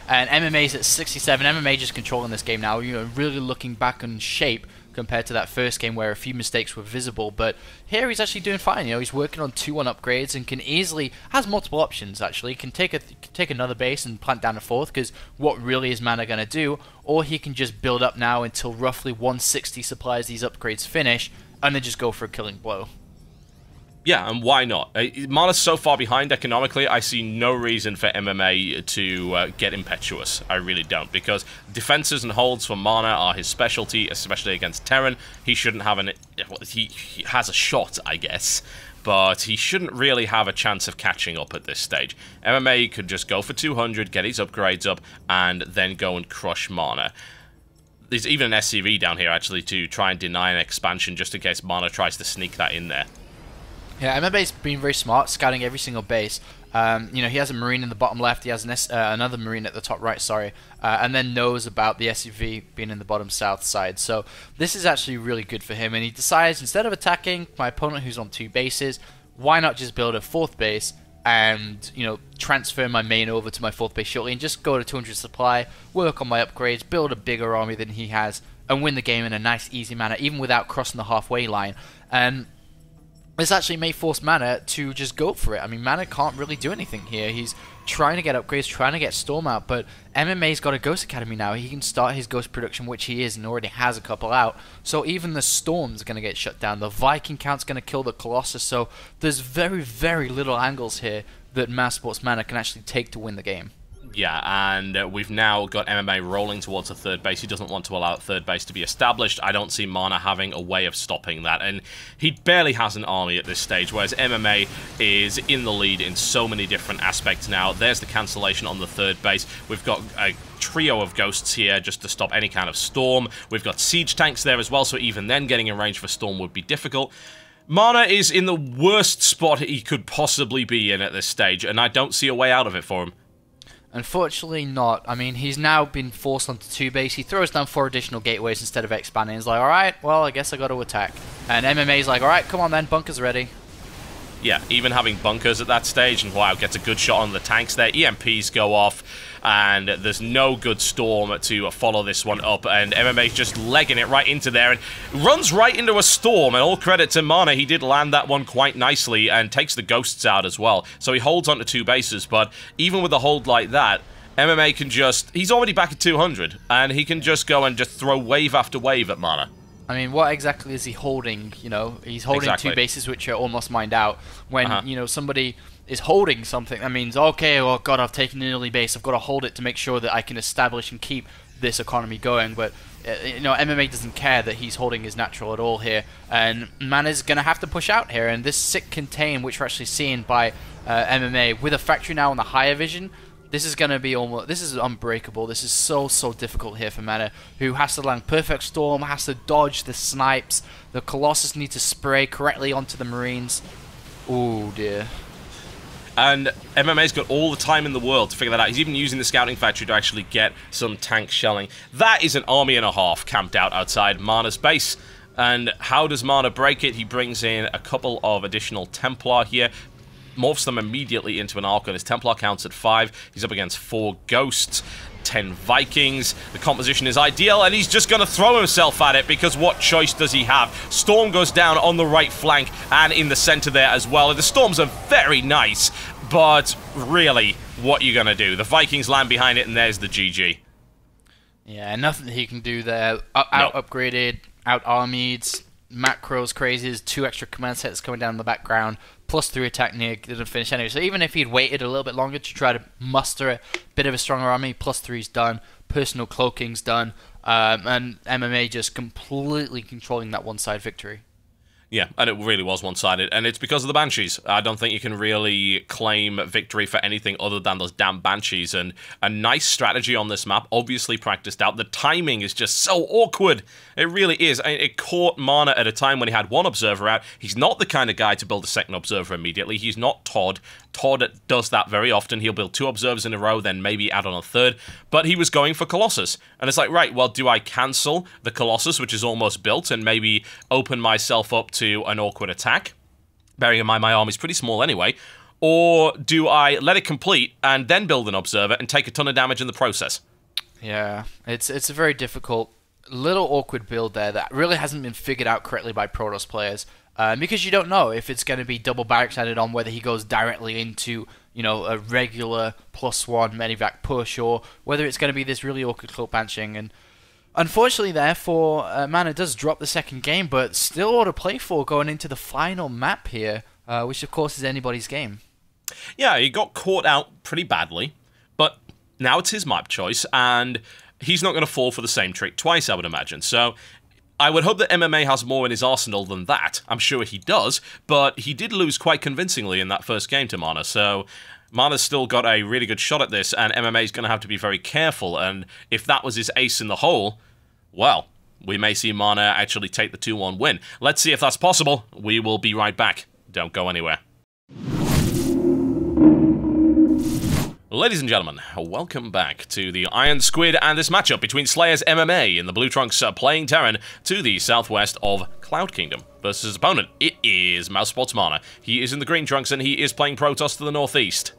and MMA's at 67. MMA just controlling this game now, you know, really looking back on shape compared to that first game where a few mistakes were visible. But here he's actually doing fine. You know, he's working on 2-1 upgrades and can easily, has multiple options actually. Can take another base and plant down a fourth, because what really is MaNa going to do? Or he can just build up now until roughly 160 supplies these upgrades finish, and then just go for a killing blow. Yeah, and why not? MaNa's so far behind economically, I see no reason for MMA to get impetuous. I really don't, because defenses and holds for MaNa are his specialty, especially against Terran. He shouldn't have he has a shot, I guess, but he shouldn't really have a chance of catching up at this stage. MMA could just go for 200, get his upgrades up, and then go and crush MaNa. There's even an SCV down here, actually, to try and deny an expansion, just in case MaNa tries to sneak that in there. Yeah, MMA's been very smart, scouting every single base. You know, he has a Marine in the bottom left, he has another Marine at the top right, sorry, and then knows about the SUV being in the bottom south side. So this is actually really good for him, and he decides, instead of attacking my opponent who's on 2 bases, why not just build a 4th base and, you know, transfer my main over to my 4th base shortly and just go to 200 supply, work on my upgrades, build a bigger army than he has, and win the game in a nice, easy manner, even without crossing the halfway line. And this actually may force MaNa to just go for it. I mean, MaNa can't really do anything here. He's trying to get upgrades, trying to get Storm out, but MMA's got a Ghost Academy now. He can start his Ghost production, which he is, and already has a couple out. So even the Storm's going to get shut down. The Viking count's going to kill the Colossus. So there's very, very little angles here that Mass Sports MaNa can actually take to win the game. Yeah, and we've now got MMA rolling towards a 3rd base. He doesn't want to allow a 3rd base to be established. I don't see MaNa having a way of stopping that, and he barely has an army at this stage, whereas MMA is in the lead in so many different aspects now. There's the cancellation on the 3rd base. We've got a trio of ghosts here just to stop any kind of storm. We've got siege tanks there as well, so even then getting in range for storm would be difficult. MaNa is in the worst spot he could possibly be in at this stage, and I don't see a way out of it for him. Unfortunately not. I mean, he's now been forced onto 2 base. He throws down 4 additional gateways instead of expanding. He's like, alright, well, I guess I got to attack. And MMA's like, alright, come on then, bunkers ready. Yeah, even having bunkers at that stage, and wow, gets a good shot on the tanks there. EMPs go off, and there's no good storm to follow this one up, and MMA's just legging it right into there, and runs right into a storm, and all credit to MaNa, he did land that one quite nicely, and takes the ghosts out as well. So he holds onto 2 bases, but even with a hold like that, MMA can just, he's already back at 200, and he can just go and just throw wave after wave at MaNa. I mean, what exactly is he holding? You know, he's holding exactly 2 bases which are almost mined out. When, you know, somebody is holding something, that means, okay, oh god, I've taken an early base, I've got to hold it to make sure that I can establish and keep this economy going. But, you know, MMA doesn't care that he's holding his natural at all here. And MaNa's going to have to push out here. And this sick contain, which we're actually seeing by MMA, with a factory now on the higher vision, this is going to be almost, this is unbreakable. This is so difficult here for MaNa, who has to land perfect storm, has to dodge the snipes. The Colossus needs to spray correctly onto the Marines. Oh dear. And MMA's got all the time in the world to figure that out. He's even using the scouting factory to actually get some tank shelling. That is an army and a half camped out outside MaNa's base. And how does MaNa break it? He brings in a couple of additional Templar here, morphs them immediately into an Archon. His Templar counts at 5. He's up against 4 Ghosts, 10 Vikings. The composition is ideal, and he's just going to throw himself at it, because what choice does he have? Storm goes down on the right flank and in the center there as well. And the Storms are very nice, but really, what are you going to do? The Vikings land behind it, and there's the GG. Yeah, nothing he can do there. Out-upgraded, out-armied, macros crazy. There's 2 extra command sets coming down in the background. +3 attack near, didn't finish anyway. So even if he'd waited a little bit longer to try to muster a bit of a stronger army, +3's done, personal cloaking's done, and MMA just completely controlling that one-side victory. Yeah, and it really was one-sided, and it's because of the Banshees. I don't think you can really claim victory for anything other than those damn Banshees, and a nice strategy on this map, obviously practiced out. The timing is just so awkward. It really is. It caught MaNa at a time when he had 1 observer out. He's not the kind of guy to build a 2nd observer immediately. He's not Todd. Todd does that very often. He'll build 2 observers in a row, then maybe add on a 3rd. But he was going for Colossus. And it's like, right, well, do I cancel the Colossus, which is almost built, and maybe open myself up to an awkward attack? Bearing in mind my army's pretty small anyway. or do I let it complete and then build an Observer and take a ton of damage in the process? Yeah, it's a very difficult, little awkward build there that really hasn't been figured out correctly by Protoss players. Because you don't know if it's going to be double barracks added on, whether he goes directly into, you know, a regular +1 medivac push, or whether it's going to be this really awkward cloak banching. And unfortunately, therefore, MaNa does drop the second game, but still all to play for going into the final map here, which of course is anybody's game. Yeah, he got caught out pretty badly, but now it's his map choice, and he's not going to fall for the same trick twice, I would imagine. So I would hope that MMA has more in his arsenal than that. I'm sure he does, but he did lose quite convincingly in that first game to MaNa, so MaNa's still got a really good shot at this, and MMA is going to have to be very careful, and if that was his ace in the hole, well, we may see MaNa actually take the 2-1 win. Let's see if that's possible. We will be right back. Don't go anywhere. Ladies and gentlemen, welcome back to the IronSquid and this matchup between Slayers MMA in the Blue Trunks playing Terran to the southwest of Cloud Kingdom versus his opponent. It is Mousesports MaNa. He is in the Green Trunks and he is playing Protoss to the northeast.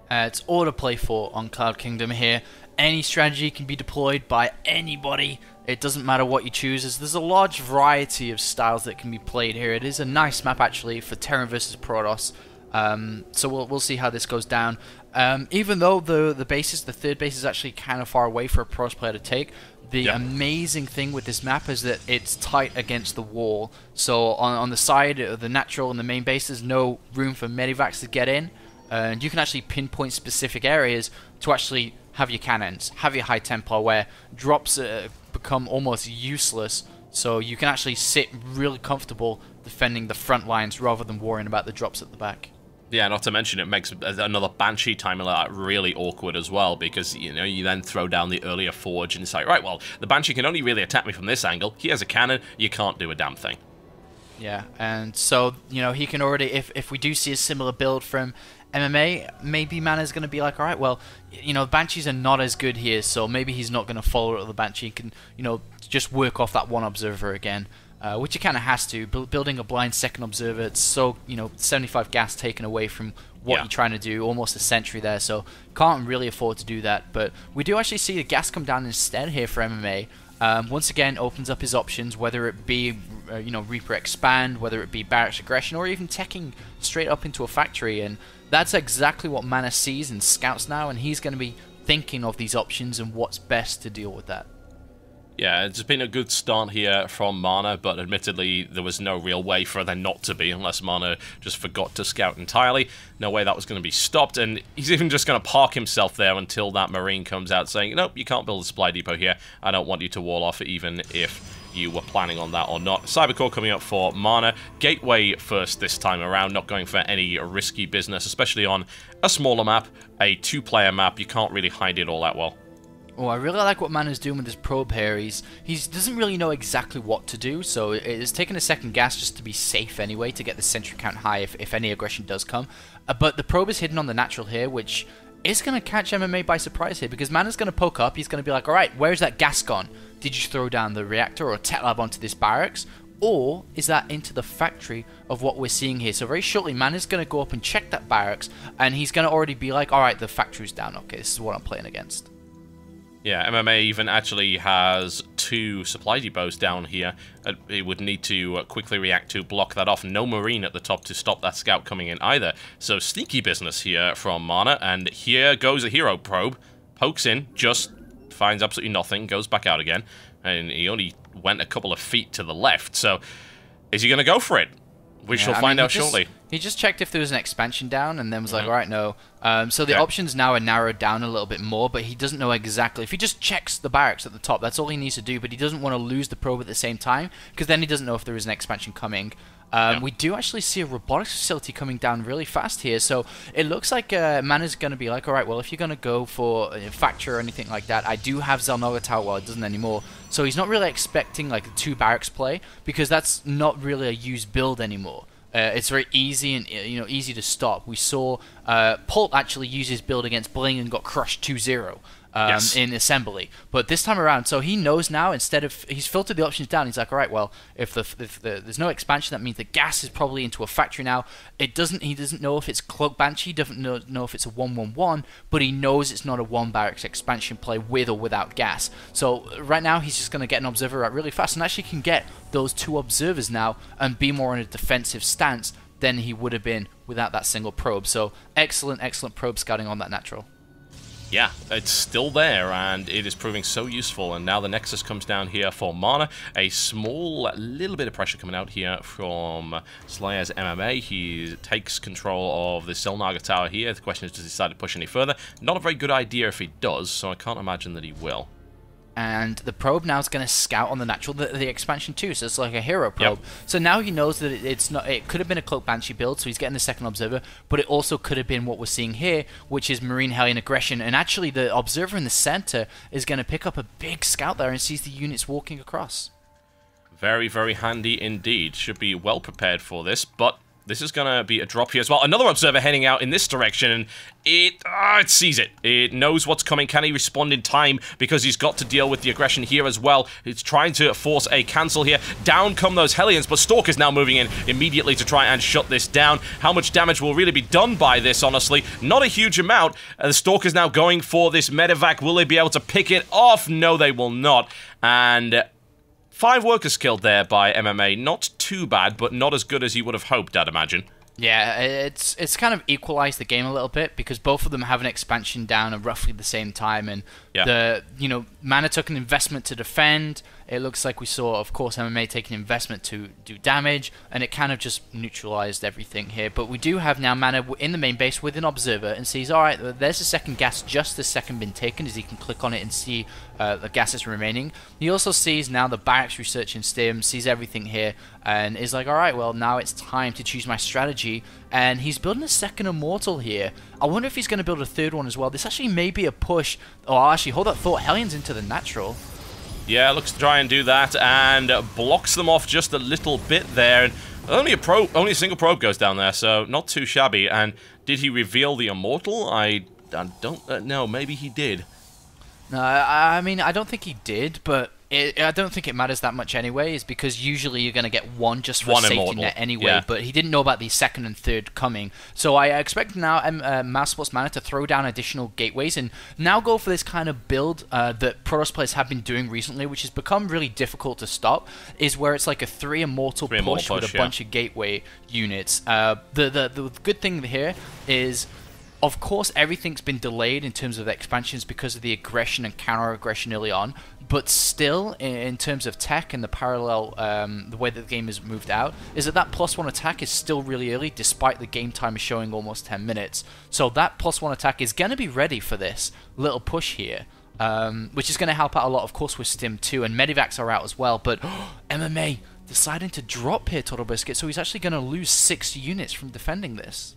It's all to play for on Cloud Kingdom here. Any strategy can be deployed by anybody. It doesn't matter what you choose, as there's a large variety of styles that can be played here. It is a nice map actually for Terran versus Protoss. So we'll see how this goes down. Even though the third base is actually kind of far away for a Protoss player to take, the amazing thing with this map is that it's tight against the wall. So on the side of the natural and the main base, there's no room for medivacs to get in. And you can actually pinpoint specific areas to actually have your cannons, have your high Templar, where drops become almost useless. So you can actually sit really comfortable defending the front lines rather than worrying about the drops at the back. Yeah, not to mention it makes another Banshee timer like that really awkward as well, because, you know, you then throw down the earlier forge and it's like, right, well, the Banshee can only really attack me from this angle. He has a cannon, you can't do a damn thing. Yeah, and so, you know, he can already, if we do see a similar build from MMA, maybe MaNa's going to be like, alright, well, you know, Banshees are not as good here, so maybe he's not going to follow up the Banshee. He can, you know, just work off that one Observer again. Which he kind of has to. Building a blind second Observer, it's so, you know, 75 gas taken away from what you're trying to do, almost a century there, so can't really afford to do that. But we do actually see the gas come down instead here for MMA. Once again, opens up his options, whether it be, you know, Reaper Expand, whether it be Barracks Aggression, or even teching straight up into a factory. And that's exactly what MaNa sees and scouts now, and he's going to be thinking of these options and what's best to deal with that. Yeah, it's been a good start here from MaNa, but admittedly there was no real way for there not to be, unless MaNa just forgot to scout entirely. No way that was going to be stopped, and he's even just going to park himself there until that Marine comes out saying, nope, you can't build a supply depot here. I don't want you to wall off, even if you were planning on that or not. Cybercore coming up for MaNa. Gateway first this time around, not going for any risky business, especially on a smaller map, a two-player map. You can't really hide it all that well. Oh, I really like what MaNa's doing with his probe here. He doesn't really know exactly what to do, so it's taking a second gas just to be safe anyway, to get the sentry count high if any aggression does come. But the probe is hidden on the natural here, which is going to catch MMA by surprise here, because MaNa's going to poke up. He's going to be like, alright, where's that gas gone? Did you throw down the reactor or tech lab onto this barracks? Or is that into the factory of what we're seeing here? So very shortly, MaNa's going to go up and check that barracks, and he's going to already be like, alright, the factory's down. Okay, this is what I'm playing against. Yeah, MMA even actually has 2 supply depots down here. It would need to quickly react to block that off. No Marine at the top to stop that scout coming in either. So sneaky business here from MaNa, and here goes a hero probe. Pokes in, just finds absolutely nothing, goes back out again, and he only went a couple of feet to the left. So is he going to go for it? We shall find out shortly. He just checked if there was an expansion down and then was like, alright, no. So the options now are narrowed down a little bit more, but he doesn't know exactly. If he just checks the barracks at the top, that's all he needs to do, but he doesn't want to lose the probe at the same time, because then he doesn't know if there is an expansion coming. We do actually see a robotics facility coming down really fast here, so it looks like MaNa's going to be like, alright, well, if you're going to go for a factory or anything like that, I do have Zelnoga Tower, well, it doesn't anymore. So he's not really expecting like a 2 barracks play, because that's not really a used build anymore. It's very easy and easy to stop. We saw Pult actually use his build against Bling and got crushed 2-0. in assembly. But this time around, so he knows now, instead of, he's filtered the options down. He's like, all right, well, if there's no expansion, that means the gas is probably into a factory now. He doesn't know if it's Cloak Banshee, doesn't know if it's a 1-1-1, but he knows it's not a 1 barracks expansion play with or without gas. So right now, he's just going to get an observer out really fast, and actually can get those 2 observers now and be more in a defensive stance than he would have been without that single probe. So excellent probe scouting on that natural. Yeah, it's still there, and it is proving so useful. And now the Nexus comes down here for MaNa. A small little bit of pressure coming out here from Slayer's MMA. He takes control of the Selnaga tower here. The question is, does he decide to push any further? Not a very good idea if he does, so I can't imagine that he will. And the probe now is going to scout on the natural, the expansion too, so it's like a hero probe. Yep. So now he knows that it's not. It could have been a Cloak Banshee build, so he's getting the second observer, but it also could have been what we're seeing here, which is Marine Hellion aggression. And actually, the observer in the center is going to pick up a big scout there and sees the units walking across. Very, very handy indeed. Should be well prepared for this, but this is going to be a drop here as well. Another observer heading out in this direction, and it sees it. It knows what's coming. Can he respond in time? Because he's got to deal with the aggression here as well. It's trying to force a cancel here. Down come those Hellions, but Stalker's now moving in immediately to try and shut this down. How much damage will really be done by this, honestly? Not a huge amount. The Stalker's now going for this medevac. Will they be able to pick it off? No, they will not. And 5 workers killed there by MMA. Not too bad, but not as good as you would have hoped, I'd imagine. Yeah, it's kind of equalized the game a little bit, because both of them have an expansion down at roughly the same time, and MaNa took an investment to defend. It looks like we saw, of course, MMA take an investment to do damage, and it kind of just neutralized everything here. But we do have now MaNa in the main base with an observer, and sees, all right, there's a second gas just the second been taken, as he can click on it and see the gases remaining. He also sees now the barracks research in Stim, sees everything here, and is like, all right, well, now it's time to choose my strategy. And he's building a second Immortal here. I wonder if he's going to build a third one as well. This actually may be a push. Oh, actually, hold that thought. Hellions into the natural. Yeah, looks to try and do that, and blocks them off just a little bit there. And only a single probe goes down there, so not too shabby. And did he reveal the Immortal? I don't know. Maybe he did. No, I mean, I don't think he did, but I don't think it matters that much anyways, because usually you're going to get one just for safety Immortal net anyway, yeah. But he didn't know about the second and third coming. So I expect now Mousesports MaNa to throw down additional gateways and now go for this kind of build that Protoss players have been doing recently, which has become really difficult to stop, is where it's like a 3 Immortal push with a bunch of gateway units. The good thing here is, of course, everything's been delayed in terms of expansions because of the aggression and counter-aggression early on, but still, in terms of tech and the parallel, the way that the game has moved out, is that +1 attack is still really early, despite the game time showing almost 10 minutes. So that +1 attack is going to be ready for this little push here, which is going to help out a lot, of course, with Stim 2, and Medivacs are out as well, but MMA deciding to drop here, Total Biscuit, so he's actually going to lose 6 units from defending this.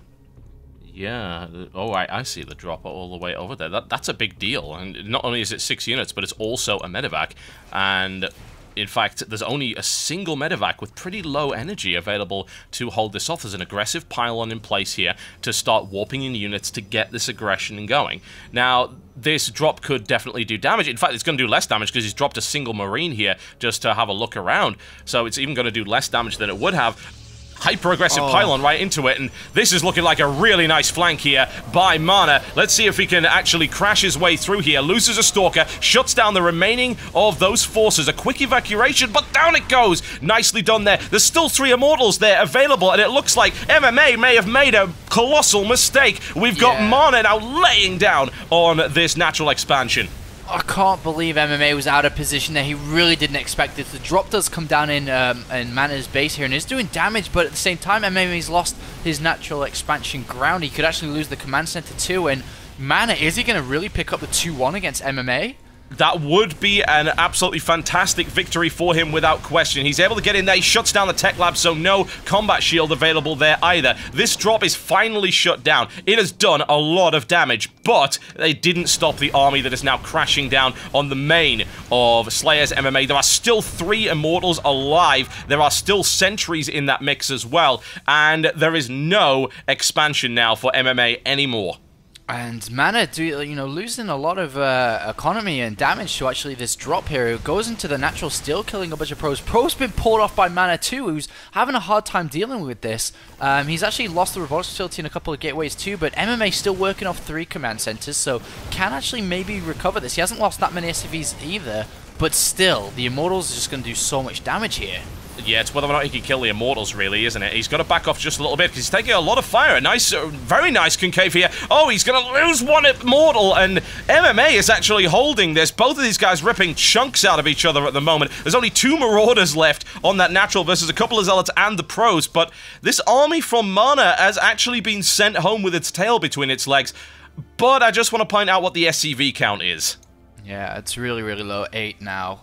Yeah, oh, I see the drop all the way over there. That's a big deal, and not only is it 6 units, but it's also a medevac, and in fact, there's only a single medevac with pretty low energy available to hold this off. There's an aggressive pylon in place here to start warping in units to get this aggression going. Now, this drop could definitely do damage. In fact, it's going to do less damage because he's dropped a single Marine here just to have a look around, so it's even going to do less damage than it would have. Hyper-aggressive pylon right into it, and this is looking like a really nice flank here by MaNa. Let's see if he can actually crash his way through here. Loses a Stalker, shuts down the remaining of those forces. A quick evacuation, but down it goes. Nicely done there. There's still 3 Immortals there available, and it looks like MMA may have made a colossal mistake. We've got MaNa now laying down on this natural expansion. I can't believe MMA was out of position there. He really didn't expect this. The drop does come down in MaNa's base here and is doing damage, but at the same time, MMA's lost his natural expansion ground. He could actually lose the command center too, and MaNa, is he going to really pick up the 2-1 against MMA? That would be an absolutely fantastic victory for him without question. He's able to get in there, he shuts down the tech lab, so no combat shield available there either. This drop is finally shut down. It has done a lot of damage, but they didn't stop the army that is now crashing down on the main of Slayer's MMA. There are still 3 Immortals alive. There are still sentries in that mix as well, and there is no expansion now for MMA anymore. And MaNa, losing a lot of economy and damage to actually this drop here. It goes into the natural steal, killing a bunch of pros. Pro's been pulled off by MaNa too, who's having a hard time dealing with this. He's actually lost the robotics facility in a couple of gateways too, but MMA still working off 3 command centers, so can actually maybe recover this. He hasn't lost that many SCVs either, but still, the Immortals are just going to do so much damage here. Yeah, it's whether or not he can kill the Immortals, really, isn't it? He's got to back off just a little bit, because he's taking a lot of fire. A nice, very nice concave here. Oh, he's going to lose one Immortal, and MMA is actually holding this. Both of these guys ripping chunks out of each other at the moment. There's only 2 Marauders left on that natural versus a couple of Zealots and the Pros, but this army from MaNa has actually been sent home with its tail between its legs. But I just want to point out what the SCV count is. Yeah, it's really, really low. 8 now.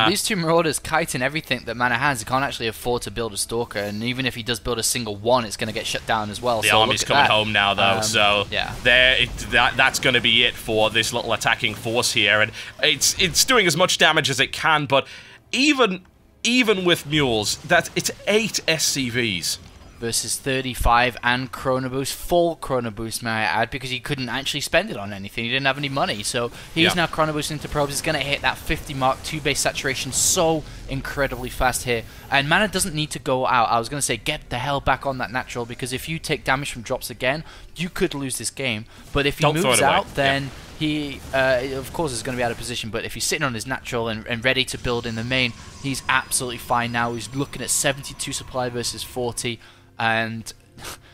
These 2 Marauders kiting everything that MaNa has. He can't actually afford to build a Stalker, and even if he does build a single one, it's going to get shut down as well. The army's coming home now, though, so yeah. That's going to be it for this little attacking force here, and it's doing as much damage as it can, but even with Mules, it's 8 SCVs. Versus 35 and Chrono Boost, full Chrono Boost, may I add, because he couldn't actually spend it on anything. He didn't have any money, so he's now Chrono Boosting into probes. He's going to hit that 50 mark, 2 base saturation so incredibly fast here. And MaNa doesn't need to go out. I was going to say, get the hell back on that natural, because if you take damage from drops again, you could lose this game. But if he moves out, then he, of course, is going to be out of position. But if he's sitting on his natural and ready to build in the main, he's absolutely fine now. He's looking at 72 supply versus 40. And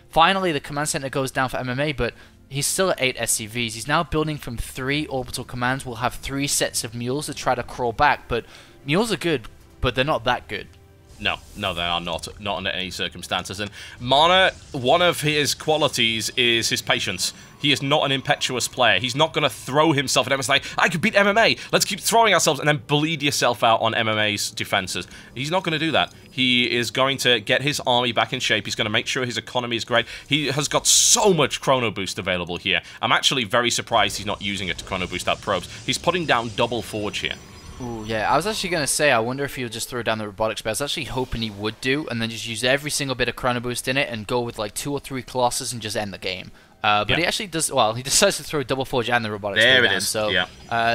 finally, the command center goes down for MMA, but he's still at 8 SCVs. He's now building from 3 orbital commands. We'll have 3 sets of mules to try to crawl back, but mules are good, but they're not that good. No, they are not under any circumstances. And MaNa, one of his qualities is his patience. He is not an impetuous player. He's not going to throw himself at MMA like, I could beat MMA. Let's keep throwing ourselves and then bleed yourself out on MMA's defenses. He's not going to do that. He is going to get his army back in shape. He's going to make sure his economy is great. He has got so much Chrono Boost available here. I'm actually very surprised he's not using it to Chrono Boost out probes. He's putting down double Forge here. Ooh, yeah, I was actually going to say, I wonder if he'll just throw down the robotics, but I was actually hoping he would do, and then just use every single bit of Chrono Boost in it and go with like 2 or 3 Colossus and just end the game. But he actually does, well, he decides to throw double Forge and the robotics there down, it is. So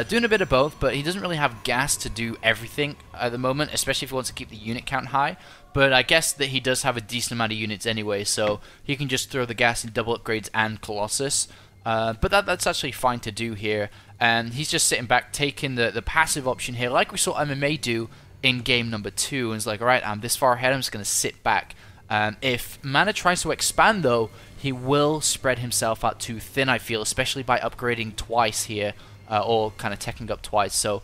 doing a bit of both, but he doesn't really have gas to do everything at the moment, especially if he wants to keep the unit count high. But I guess that he does have a decent amount of units anyway, so he can just throw the gas in double upgrades and Colossus. But that's actually fine to do here. And he's just sitting back, taking the passive option here, like we saw MMA do in game number 2. And it's like, alright, I'm this far ahead, I'm just going to sit back. If MaNa tries to expand, though, he will spread himself out too thin, I feel, especially by upgrading twice here, or kind of teching up twice. So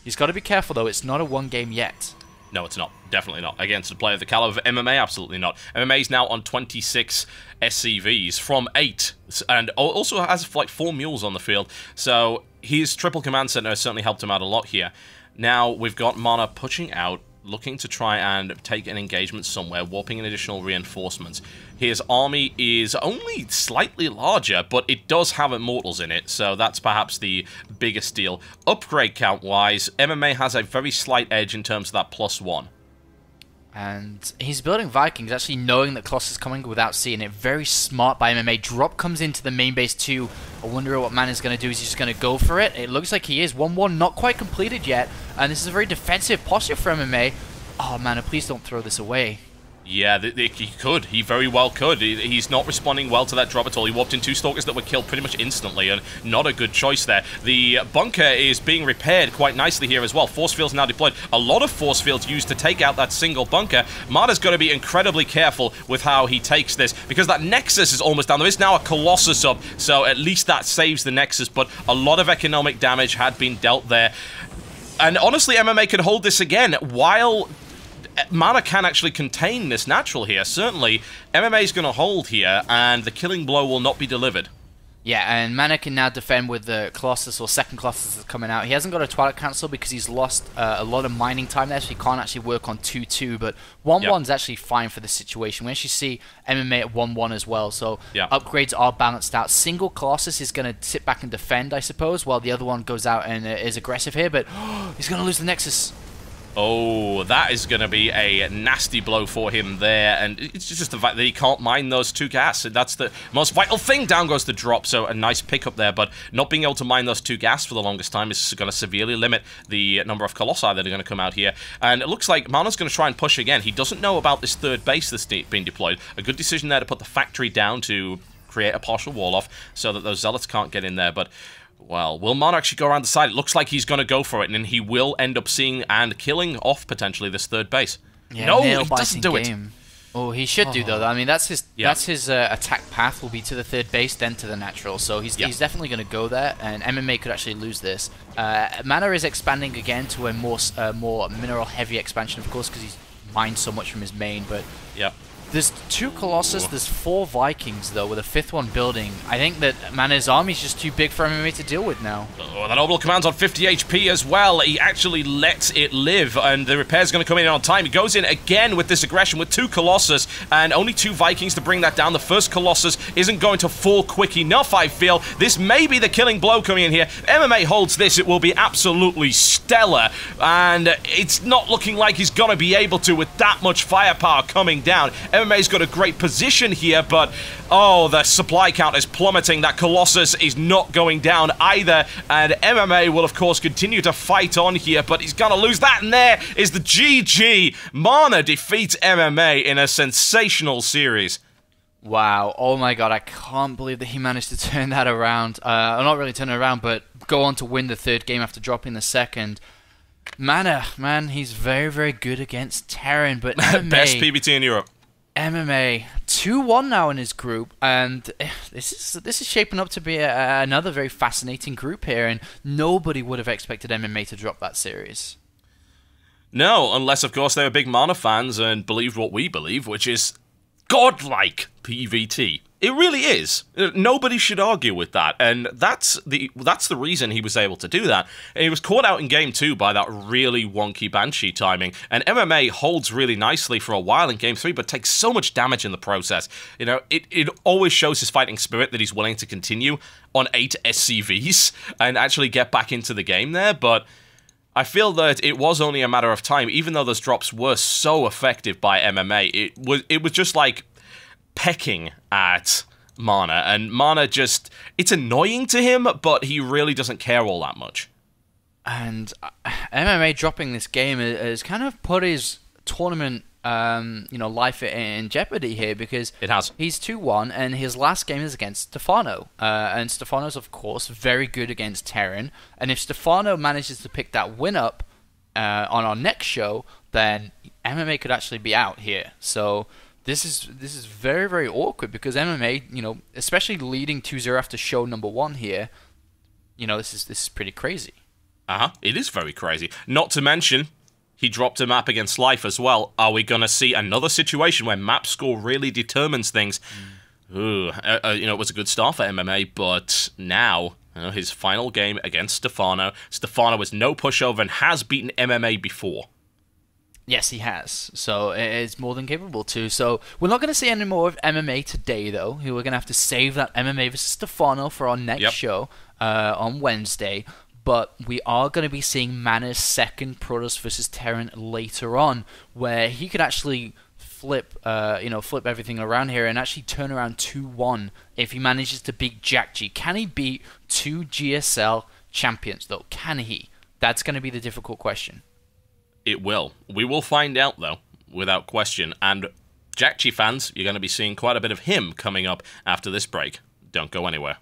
he's got to be careful, though. It's not a 1 game yet. No, it's not. Definitely not. Against a player of the caliber of MMA, absolutely not. MMA is now on 26 SCVs from 8, and also has like 4 mules on the field. So his triple command center has certainly helped him out a lot here. Now we've got MaNa pushing out, looking to try and take an engagement somewhere, warping in additional reinforcements. His army is only slightly larger, but it does have Immortals in it, so that's perhaps the biggest deal. Upgrade count-wise, MMA has a very slight edge in terms of that +1. And he's building Vikings, actually knowing that Colossus is coming without seeing it. Very smart by MMA. Drop comes into the main base too. I wonder what MaNa's going to do. Is he just going to go for it? It looks like he is. 1-1, not quite completed yet. And this is a very defensive posture for MMA. Oh, MaNa, please don't throw this away. Yeah, he could. He very well could. He's not responding well to that drop at all. He warped in 2 Stalkers that were killed pretty much instantly, and not a good choice there. The bunker is being repaired quite nicely here as well. Force fields now deployed. A lot of force fields used to take out that single bunker. MaNa's got to be incredibly careful with how he takes this, because that Nexus is almost down. There is now a Colossus up, so at least that saves the Nexus, but a lot of economic damage had been dealt there. And honestly, MMA could hold this again, while MaNa can actually contain this natural here. Certainly, MMA is going to hold here, and the killing blow will not be delivered. Yeah, and MaNa can now defend with the Colossus, or second Colossus that's coming out. He hasn't got a Twilight Council because he's lost a lot of mining time there, so he can't actually work on 2-2, but 1-1 is actually fine for this situation. We actually see MMA at 1-1 as well, so upgrades are balanced out. Single Colossus is going to sit back and defend, I suppose, while the other one goes out and is aggressive here, but he's going to lose the Nexus. Oh, that is going to be a nasty blow for him there, and it's just the fact that he can't mine those 2 gas. That's the most vital thing. Down goes the drop, so a nice pickup there, but not being able to mine those 2 gas for the longest time is going to severely limit the number of Colossi that are going to come out here, and it looks like MaNa's going to try and push again. He doesn't know about this 3rd base that's being deployed. A good decision there to put the factory down to create a partial wall off so that those zealots can't get in there, but... Well, will MaNa actually go around the side? It looks like he's going to go for it, and he will end up seeing and killing off, potentially, this 3rd base. Yeah, no, he doesn't do it. Oh, he should do, though. I mean, that's his attack path will be to the 3rd base, then to the natural. So he's definitely going to go there, and MMA could actually lose this. MaNa is expanding again to a more mineral-heavy expansion, of course, because he's mined so much from his main, but... Yep. There's 2 Colossus, there's 4 Vikings, though, with a 5th one building. I think that MaNa's army's just too big for MMA to deal with now. Oh, that Orbital Command's on 50 HP as well. He actually lets it live, and the repair's going to come in on time. He goes in again with this aggression with 2 Colossus, and only 2 Vikings to bring that down. The first Colossus isn't going to fall quick enough, I feel. This may be the killing blow coming in here. MMA holds this, it will be absolutely stellar, and it's not looking like he's going to be able to with that much firepower coming down. MMA's got a great position here, but oh, the supply count is plummeting. That Colossus is not going down either, and MMA will, of course, continue to fight on here, but he's going to lose that, and there is the GG. MaNa defeats MMA in a sensational series. Wow, oh my god, I can't believe that he managed to turn that around. Not really turn it around, but go on to win the 3rd game after dropping the 2nd. MaNa, man, he's very, very good against Terran, but MMA... Best PBT in Europe. MMA 2-1 now in his group, and this is shaping up to be another very fascinating group here, and nobody would have expected MMA to drop that series. No, unless, of course, they were big MaNa fans and believed what we believe, which is godlike PVT. It really is. Nobody should argue with that, and that's the reason he was able to do that. And he was caught out in Game 2 by that really wonky Banshee timing, and MMA holds really nicely for a while in Game 3, but takes so much damage in the process. You know, it always shows his fighting spirit that he's willing to continue on 8 SCVs and actually get back into the game there, but... I feel that it was only a matter of time, even though those drops were so effective by MMA. It was just like pecking at MaNa, and MaNa just... It's annoying to him, but he really doesn't care all that much. And MMA dropping this game has kind of put his tournament life in jeopardy here, because it has. He's 2-1, and his last game is against Stephano. And Stephano's, of course, very good against Terran. And if Stephano manages to pick that win up on our next show, then MMA could actually be out here. So this is very, very awkward, because MMA, especially leading 2-0 after show number 1 here, this is pretty crazy. It is very crazy. Not to mention, he dropped a map against Life as well. Are we going to see another situation where map score really determines things? Ooh, it was a good start for MMA, but now, his final game against Stephano. Stephano was no pushover and has beaten MMA before. Yes, he has. So it's more than capable to. So we're not going to see any more of MMA today, though. We're going to have to save that MMA versus Stephano for our next show on Wednesday. But we are going to be seeing MaNa's second Protoss versus Terran later on, where he could actually flip everything around here and actually turn around 2-1 if he manages to beat Jjakji. Can he beat 2 GSL champions, though? Can he? That's going to be the difficult question. It will. We will find out, though, without question. And Jjakji fans, you're going to be seeing quite a bit of him coming up after this break. Don't go anywhere.